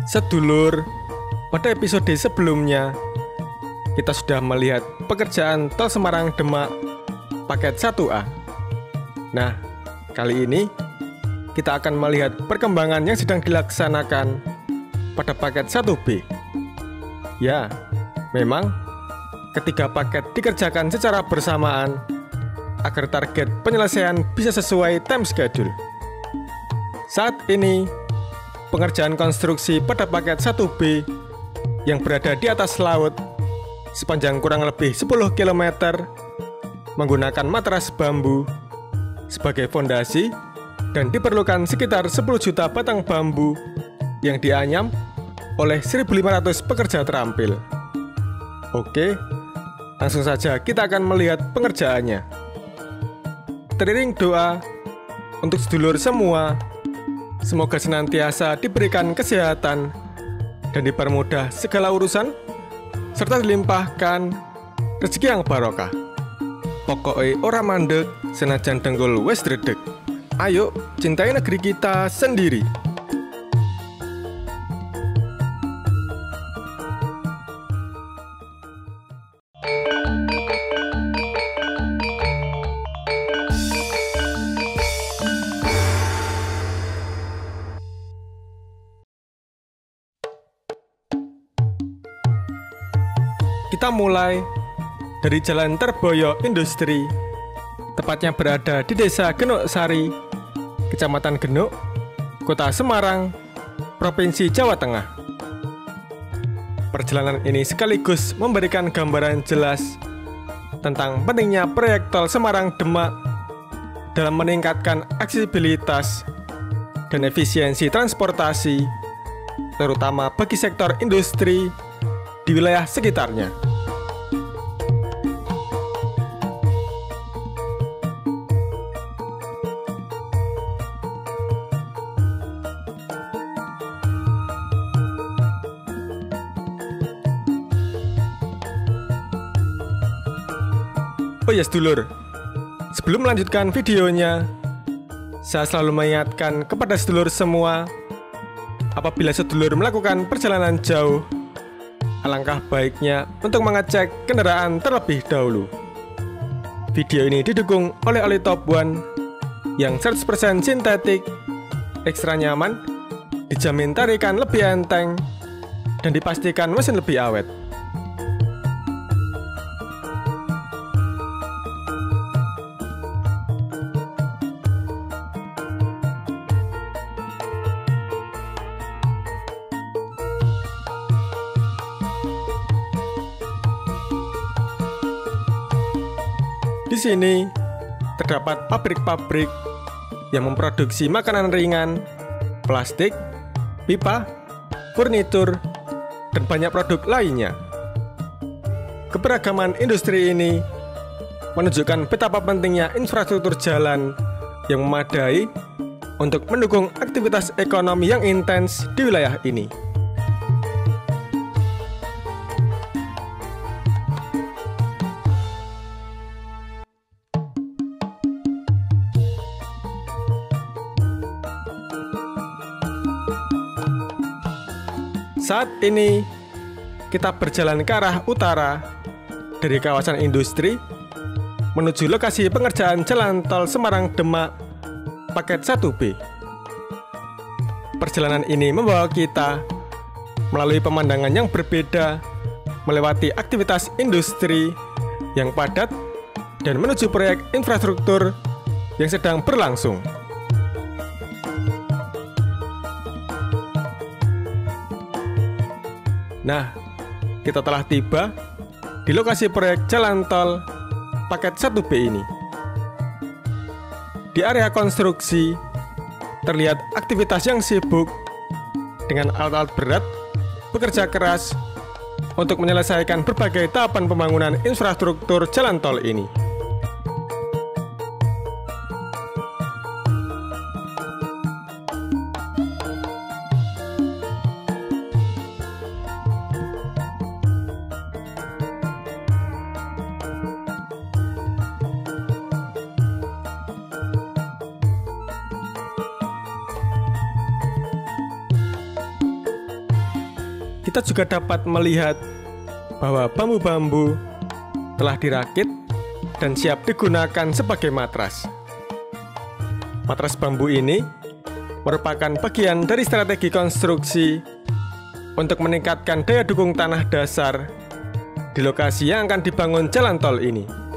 Sedulur, pada episode sebelumnya kita sudah melihat pekerjaan Tol Semarang Demak paket 1A. Nah, kali ini kita akan melihat perkembangan yang sedang dilaksanakan pada paket 1B. Ya, memang ketiga paket dikerjakan secara bersamaan agar target penyelesaian bisa sesuai time schedule. Saat ini pengerjaan konstruksi pada paket 1B yang berada di atas laut sepanjang kurang lebih 10 km menggunakan matras bambu sebagai fondasi dan diperlukan sekitar 10 juta batang bambu yang dianyam oleh 1.500 pekerja terampil. Oke, langsung saja kita akan melihat pengerjaannya. Teriring doa untuk sedulur semua, semoga senantiasa diberikan kesehatan dan dipermudah segala urusan, serta dilimpahkan rezeki yang barokah. Pokoknya ora mandek, senajan denggol wes dredeg. Ayo, cintai negeri kita sendiri. Kita mulai dari Jalan Terboyo Industri, tepatnya berada di Desa Genuk Sari, Kecamatan Genuk, Kota Semarang, Provinsi Jawa Tengah. Perjalanan ini sekaligus memberikan gambaran jelas tentang pentingnya proyek Tol Semarang Demak dalam meningkatkan aksesibilitas dan efisiensi transportasi, terutama bagi sektor industri di wilayah sekitarnya. Oh ya sedulur, sebelum melanjutkan videonya, saya selalu mengingatkan kepada sedulur semua, apabila sedulur melakukan perjalanan jauh, alangkah baiknya untuk mengecek kendaraan terlebih dahulu. Video ini didukung oleh oli Top One yang 100% sintetik, ekstra nyaman, dijamin tarikan lebih enteng, dan dipastikan mesin lebih awet. Di sini terdapat pabrik-pabrik yang memproduksi makanan ringan, plastik, pipa, furnitur, dan banyak produk lainnya. Keberagaman industri ini menunjukkan betapa pentingnya infrastruktur jalan yang memadai untuk mendukung aktivitas ekonomi yang intens di wilayah ini. Saat ini kita berjalan ke arah utara dari kawasan industri menuju lokasi pengerjaan Jalan Tol Semarang Demak paket 1B. Perjalanan ini membawa kita melalui pemandangan yang berbeda, melewati aktivitas industri yang padat dan menuju proyek infrastruktur yang sedang berlangsung. Nah, kita telah tiba di lokasi proyek Jalan Tol paket 1B ini. Di area konstruksi terlihat aktivitas yang sibuk dengan alat-alat berat bekerja keras untuk menyelesaikan berbagai tahapan pembangunan infrastruktur jalan tol ini. kita juga dapat melihat bahwa bambu-bambu telah dirakit dan siap digunakan sebagai matras. Matras bambu ini merupakan bagian dari strategi konstruksi untuk meningkatkan daya dukung tanah dasar di lokasi yang akan dibangun jalan tol ini.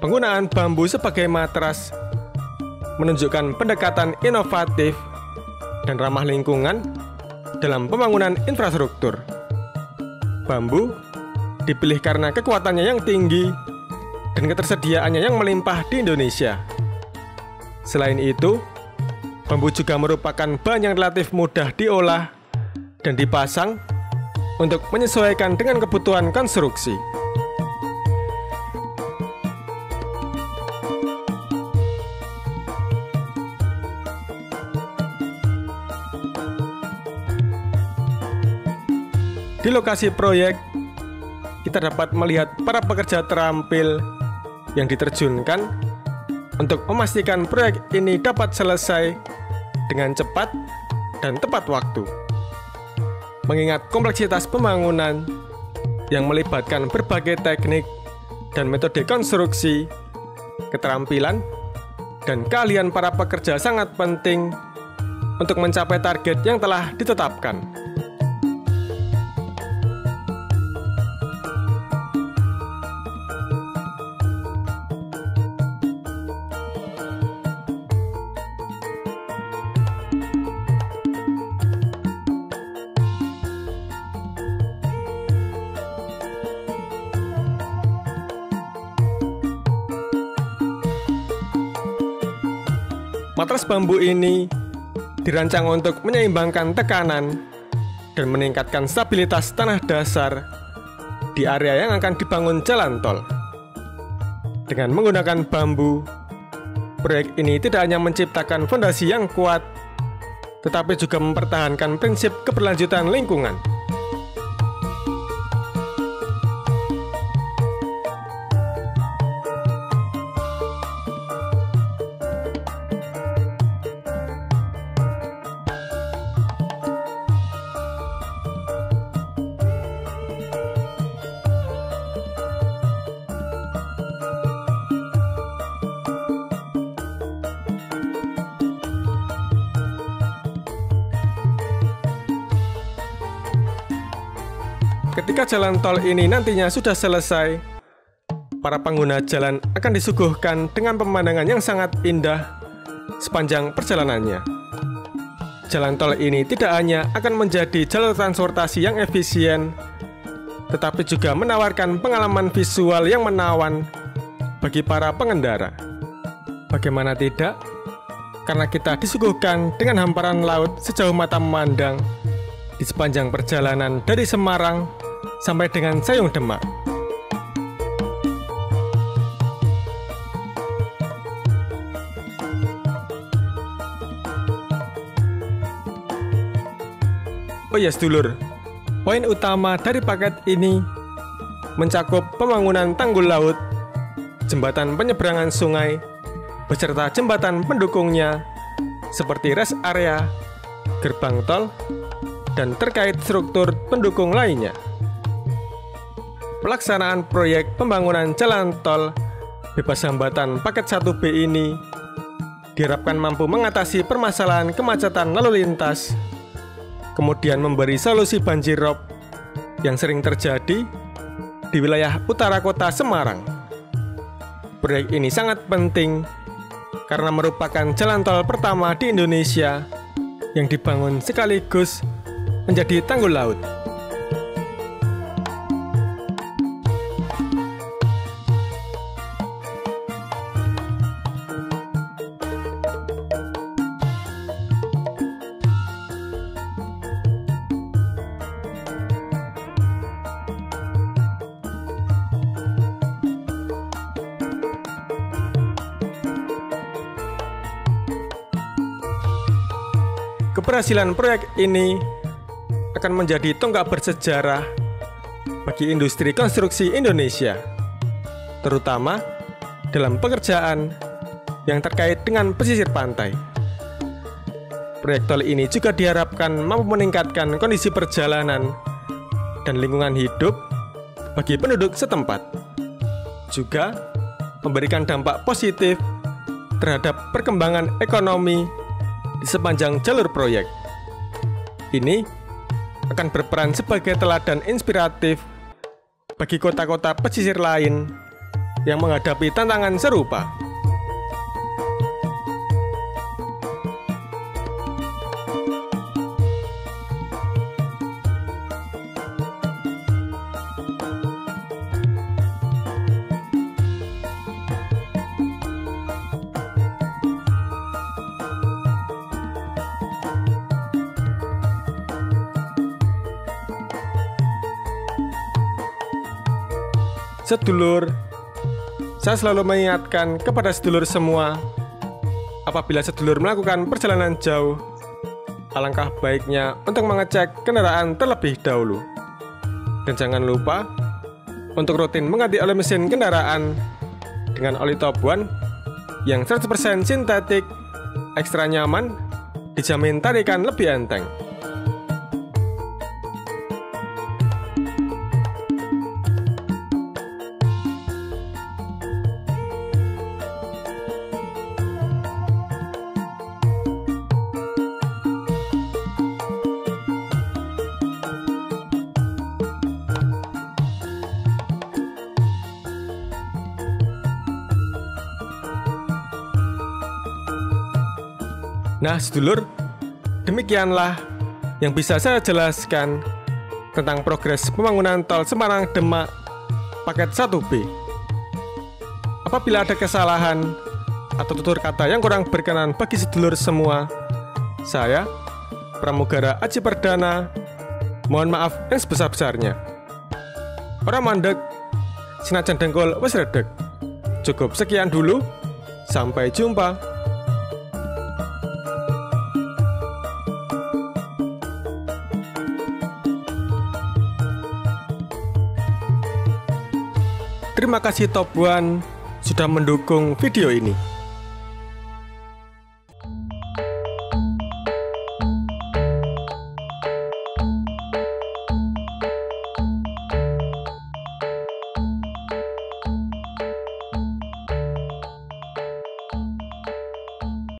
Penggunaan bambu sebagai matras menunjukkan pendekatan inovatif dan ramah lingkungan dalam pembangunan infrastruktur. Bambu dipilih karena kekuatannya yang tinggi dan ketersediaannya yang melimpah di Indonesia. Selain itu, bambu juga merupakan bahan yang relatif mudah diolah dan dipasang untuk menyesuaikan dengan kebutuhan konstruksi. Di lokasi proyek, kita dapat melihat para pekerja terampil yang diterjunkan untuk memastikan proyek ini dapat selesai dengan cepat dan tepat waktu. Mengingat kompleksitas pembangunan yang melibatkan berbagai teknik dan metode konstruksi, keterampilan dan keahlian para pekerja sangat penting untuk mencapai target yang telah ditetapkan. Matras bambu ini dirancang untuk menyeimbangkan tekanan dan meningkatkan stabilitas tanah dasar di area yang akan dibangun jalan tol. Dengan menggunakan bambu, proyek ini tidak hanya menciptakan fondasi yang kuat, tetapi juga mempertahankan prinsip keberlanjutan lingkungan. Ketika jalan tol ini nantinya sudah selesai, para pengguna jalan akan disuguhkan dengan pemandangan yang sangat indah sepanjang perjalanannya. Jalan tol ini tidak hanya akan menjadi jalur transportasi yang efisien, tetapi juga menawarkan pengalaman visual yang menawan bagi para pengendara. Bagaimana tidak? Karena kita disuguhkan dengan hamparan laut sejauh mata memandang di sepanjang perjalanan dari Semarang sampai dengan Sayung Demak. Oh ya sedulur, poin utama dari paket ini mencakup pembangunan tanggul laut, jembatan penyeberangan sungai, beserta jembatan pendukungnya seperti rest area, gerbang tol, dan terkait struktur pendukung lainnya. Pelaksanaan proyek pembangunan jalan tol bebas hambatan paket 1B ini diharapkan mampu mengatasi permasalahan kemacetan lalu lintas, kemudian memberi solusi banjir rob yang sering terjadi di wilayah utara kota Semarang. Proyek ini sangat penting karena merupakan jalan tol pertama di Indonesia yang dibangun sekaligus menjadi tanggul laut. keberhasilan proyek ini akan menjadi tonggak bersejarah bagi industri konstruksi Indonesia, terutama dalam pekerjaan yang terkait dengan pesisir pantai. Proyek tol ini juga diharapkan mampu meningkatkan kondisi perjalanan dan lingkungan hidup bagi penduduk setempat, juga memberikan dampak positif terhadap perkembangan ekonomi di sepanjang jalur proyek. Ini akan berperan sebagai teladan inspiratif bagi kota-kota pesisir lain yang menghadapi tantangan serupa. Sedulur, saya selalu mengingatkan kepada sedulur semua, apabila sedulur melakukan perjalanan jauh, alangkah baiknya untuk mengecek kendaraan terlebih dahulu. Dan jangan lupa untuk rutin mengganti oli mesin kendaraan dengan oli Top One yang 100% sintetik, ekstra nyaman, dijamin tarikan lebih enteng. Nah, sedulur, demikianlah yang bisa saya jelaskan tentang progres pembangunan tol Semarang-Demak paket 1B. Apabila ada kesalahan atau tutur kata yang kurang berkenan bagi sedulur semua, saya, Pramugara Aji Perdana, mohon maaf yang sebesar-besarnya. Ora mandeg, sinajan dengkul wis redeg. Cukup sekian dulu, sampai jumpa. Terima kasih Top One sudah mendukung video ini.